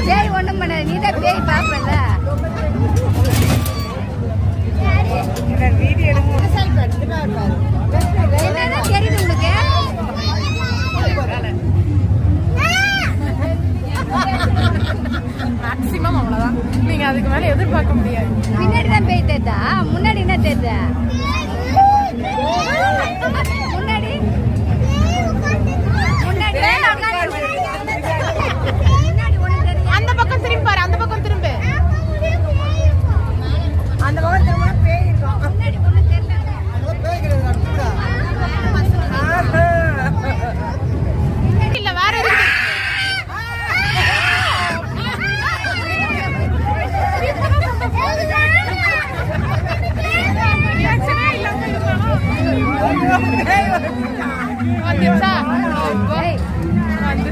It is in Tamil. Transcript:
பேய் ஒண்ணும் பண்ணாது, நீதான் பேய் பாப்பல. என்னதான் தெரியுது உனக்கு? மேக்ஸிமம் அவ்வளவுதான், நீங்க அதுக்கு மேல எதிர்பார்க்க முடியாது. பின்னாடி தான் பேய் தெரியுதா, முன்னாடி என்ன தெரியுதா?